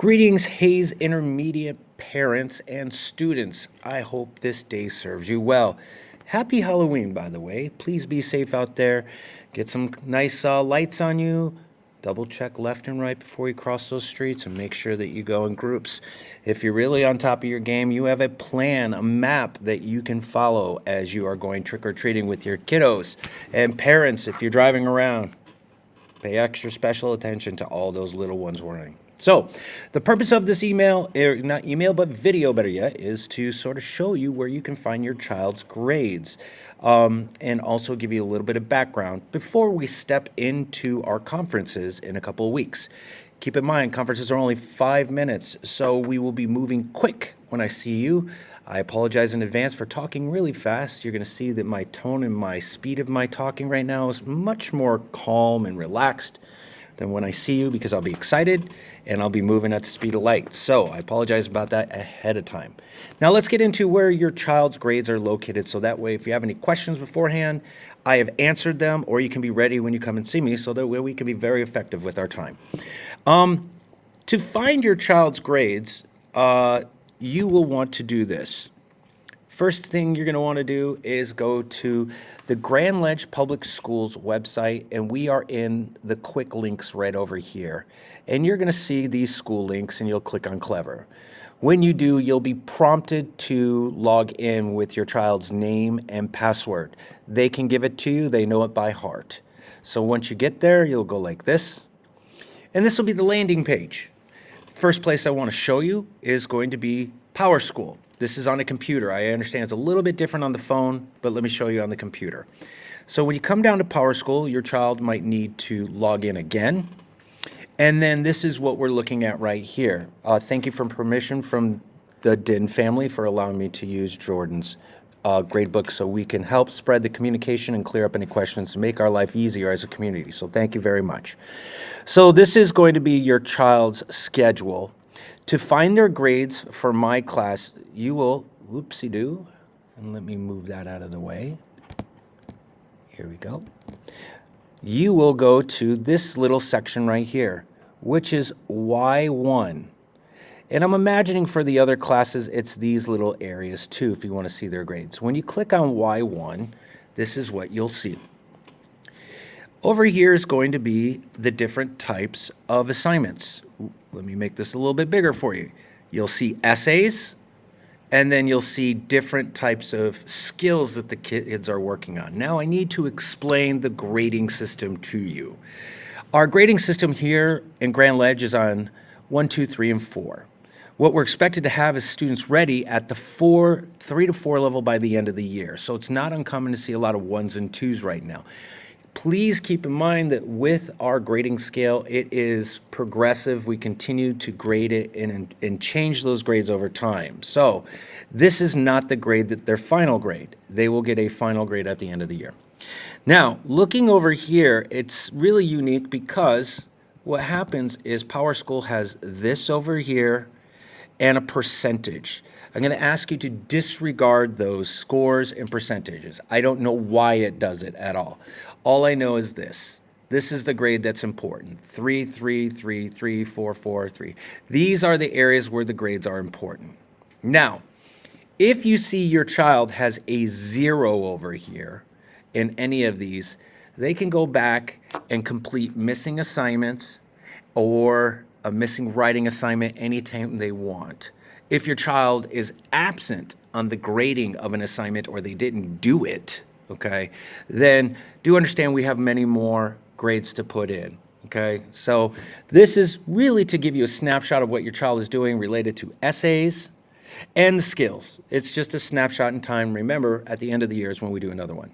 Greetings, Hayes Intermediate parents and students. I hope this day serves you well. Happy Halloween, by the way. Please be safe out there. Get some nice lights on you. Double check left and right before you cross those streets and make sure that you go in groups. If you're really on top of your game, you have a plan, a map that you can follow as you are going trick-or-treating with your kiddos. And parents, if you're driving around, pay extra special attention to all those little ones running. So the purpose of this email, or not email, but video, better yet, is to sort of show you where you can find your child's grades and also give you a little bit of background before we step into our conferences in a couple of weeks. Keep in mind, conferences are only 5 minutes, so we will be moving quick when I see you. I apologize in advance for talking really fast. You're going to see that my tone and my speed of my talking right now is much more calm and relaxed than when I see you, because I'll be excited and I'll be moving at the speed of light. So I apologize about that ahead of time. Now let's get into where your child's grades are located, so that way if you have any questions beforehand, I have answered them, or you can be ready when you come and see me, so that way we can be very effective with our time. To find your child's grades, you will want to do this. First thing you're going to want to do is go to the Grand Ledge Public Schools website, and we are in the quick links right over here. And you're going to see these school links, and you'll click on Clever. When you do, you'll be prompted to log in with your child's name and password. They can give it to you. They know it by heart. So once you get there, you'll go like this. And this will be the landing page. First place I want to show you is going to be PowerSchool. This is on a computer. I understand it's a little bit different on the phone, but let me show you on the computer. So when you come down to PowerSchool, your child might need to log in again. And then this is what we're looking at right here. Thank you for permission from the Din family for allowing me to use Jordan's gradebook so we can help spread the communication and clear up any questions to make our life easier as a community. So thank you very much. So this is going to be your child's schedule. To find their grades for my class, you will, whoopsie-doo, and let me move that out of the way. Here we go. You will go to this little section right here, which is Y1. And I'm imagining for the other classes, it's these little areas too, if you want to see their grades. When you click on Y1, this is what you'll see. Over here is going to be the different types of assignments. Let me make this a little bit bigger for you. You'll see essays, and then you'll see different types of skills that the kids are working on. Now I need to explain the grading system to you. Our grading system here in Grand Ledge is on 1, 2, 3, and 4. What we're expected to have is students ready at the 3 to 4 level by the end of the year. So it's not uncommon to see a lot of 1s and 2s right now. Please keep in mind that with our grading scale, it is progressive. We continue to grade it and change those grades over time. So this is not the grade that their final grade. They will get a final grade at the end of the year. Now, looking over here, it's really unique because what happens is PowerSchool has this over here and a percentage. I'm going to ask you to disregard those scores and percentages. I don't know why it does it at all. All I know is this. This is the grade that's important. 3, 3, 3, 3, 4, 4, 3. These are the areas where the grades are important. Now, if you see your child has a 0 over here in any of these, they can go back and complete missing assignments or a missing writing assignment anytime they want. If your child is absent on the grading of an assignment or they didn't do it, okay, then do understand we have many more grades to put in, okay? So this is really to give you a snapshot of what your child is doing related to essays and the skills. It's just a snapshot in time. Remember, at the end of the year is when we do another one.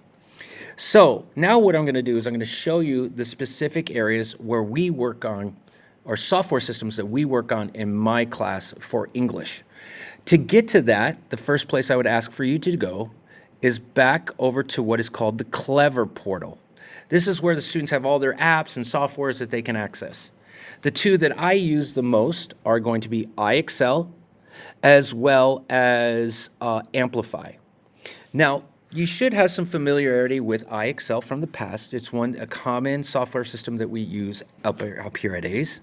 So now what I'm going to do is I'm going to show you the specific areas where we work on, or software systems that we work on in my class for English. To get to that, the first place I would ask for you to go is back over to what is called the Clever portal. This is where the students have all their apps and softwares that they can access. The two that I use the most are going to be iExcel as well as Amplify. Now, you should have some familiarity with iExcel from the past. It's a common software system that we use up here at A's.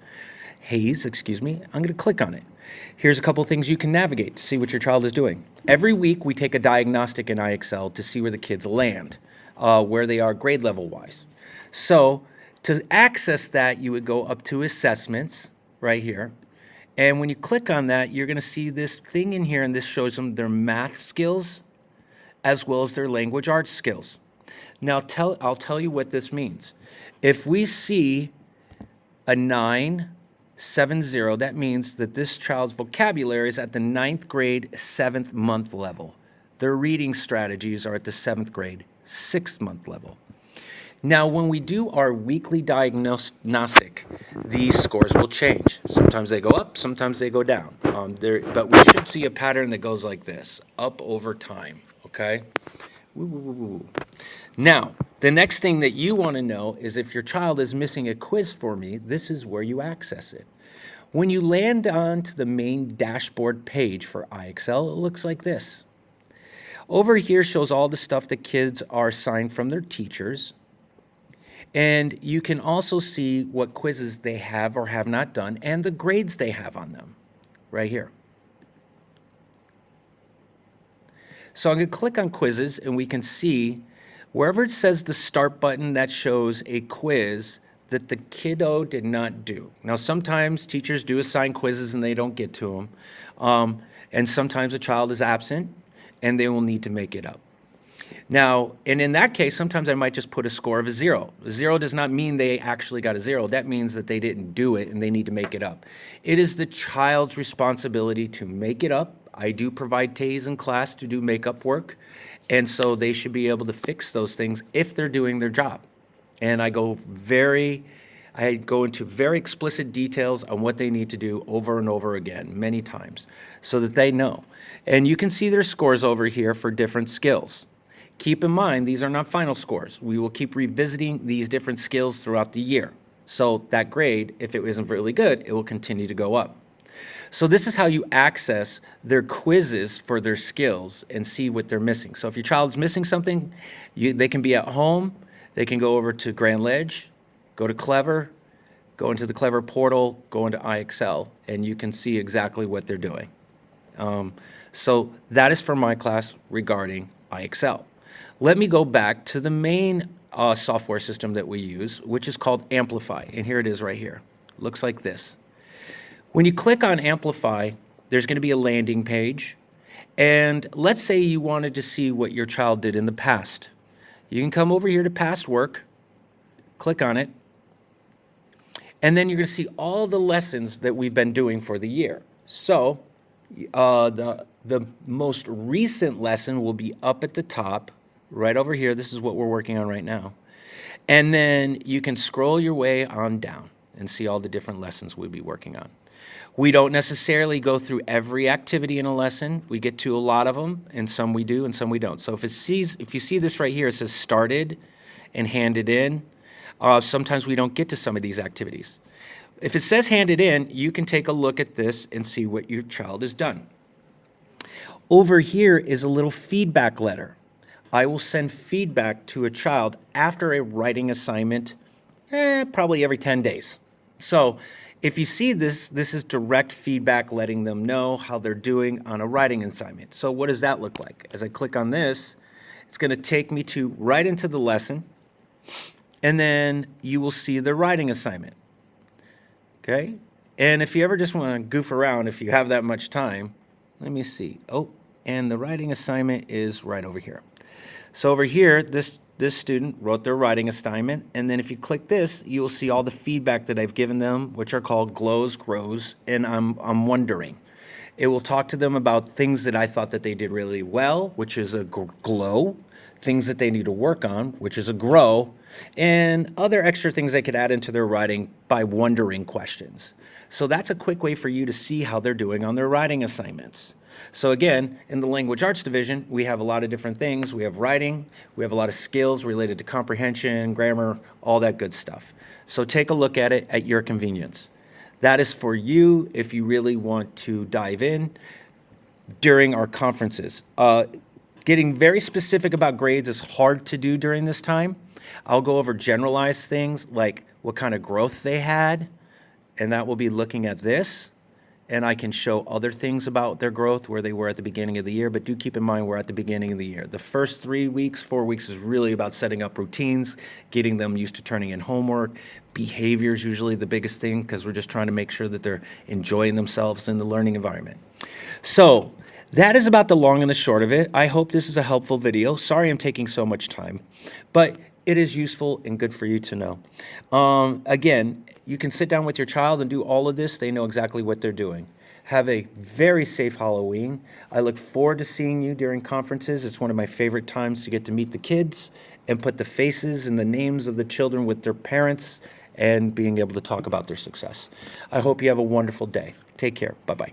Haze, excuse me. I'm going to click on it. Here's a couple things you can navigate to see what your child is doing. Every week, we take a diagnostic in IXL to see where the kids land, where they are grade level wise. So to access that, you would go up to assessments right here. And when you click on that, you're going to see this thing in here, and this shows them their math skills as well as their language arts skills. Now, I'll tell you what this means. If we see a 970, that means that this child's vocabulary is at the 9th grade, 7th month level. Their reading strategies are at the 7th grade, 6th month level. Now, when we do our weekly diagnostic, these scores will change. Sometimes they go up, sometimes they go down. But we should see a pattern that goes like this, up over time, okay? Woo, woo, woo, woo. Now, the next thing that you want to know is if your child is missing a quiz for me, this is where you access it. When you land onto the main dashboard page for IXL, it looks like this. Over here shows all the stuff that kids are assigned from their teachers. And you can also see what quizzes they have or have not done and the grades they have on them right here. So I'm going to click on quizzes, and we can see wherever it says the start button, that shows a quiz that the kiddo did not do. Now, sometimes teachers do assign quizzes and they don't get to them. And sometimes a child is absent and they will need to make it up. Now, and in that case, sometimes I might just put a score of a 0. A 0 does not mean they actually got a 0. That means that they didn't do it and they need to make it up. It is the child's responsibility to make it up. I do provide TAs in class to do makeup work, and so they should be able to fix those things if they're doing their job. And I go into very explicit details on what they need to do over and over again, many times, so that they know. And you can see their scores over here for different skills. Keep in mind, these are not final scores. We will keep revisiting these different skills throughout the year. So that grade, if it isn't really good, it will continue to go up. So this is how you access their quizzes for their skills and see what they're missing. So if your child's missing something, they can be at home, they can go over to Grand Ledge, go to Clever, go into the Clever portal, go into IXL, and you can see exactly what they're doing. So that is for my class regarding IXL. Let me go back to the main software system that we use, which is called Amplify, and here it is right here. It looks like this. When you click on Amplify, there's going to be a landing page, and let's say you wanted to see what your child did in the past. You can come over here to past work, click on it, and then you're going to see all the lessons that we've been doing for the year. So the most recent lesson will be up at the top, right over here. This is what we're working on right now. And then you can scroll your way on down and see all the different lessons we'll be working on. We don't necessarily go through every activity in a lesson. We get to a lot of them, and some we do and some we don't. So if you see this right here, it says started and handed in. Sometimes we don't get to some of these activities. If it says handed in, you can take a look at this and see what your child has done. Over here is a little feedback letter. I will send feedback to a child after a writing assignment, probably every 10 days. So if you see this, this is direct feedback letting them know how they're doing on a writing assignment. So what does that look like? As I click on this, it's going to take me right into the lesson, and then you will see the writing assignment. Okay? And if you ever just want to goof around, if you have that much time, let me see. Oh, and the writing assignment is right over here. So over here, this student wrote their writing assignment, and then if you click this, you'll see all the feedback that I've given them, which are called glows, grows, and I'm wondering. It will talk to them about things that I thought that they did really well, which is a glow, things that they need to work on, which is a grow, and other extra things they could add into their writing by wondering questions. So that's a quick way for you to see how they're doing on their writing assignments. So again, in the language arts division, we have a lot of different things. We have writing, we have a lot of skills related to comprehension, grammar, all that good stuff. So take a look at it at your convenience. That is for you if you really want to dive in during our conferences. Getting very specific about grades is hard to do during this time. I'll go over generalized things like what kind of growth they had, and that will be looking at this, and I can show other things about their growth where they were at the beginning of the year, but do keep in mind we're at the beginning of the year. The first 3 weeks, 4 weeks is really about setting up routines, getting them used to turning in homework. Behavior is usually the biggest thing because we're just trying to make sure that they're enjoying themselves in the learning environment. So that is about the long and the short of it. I hope this is a helpful video. Sorry I'm taking so much time, but it is useful and good for you to know. Again, you can sit down with your child and do all of this. They know exactly what they're doing. Have a very safe Halloween. I look forward to seeing you during conferences. It's one of my favorite times to get to meet the kids and put the faces and the names of the children with their parents and being able to talk about their success. I hope you have a wonderful day. Take care. Bye-bye.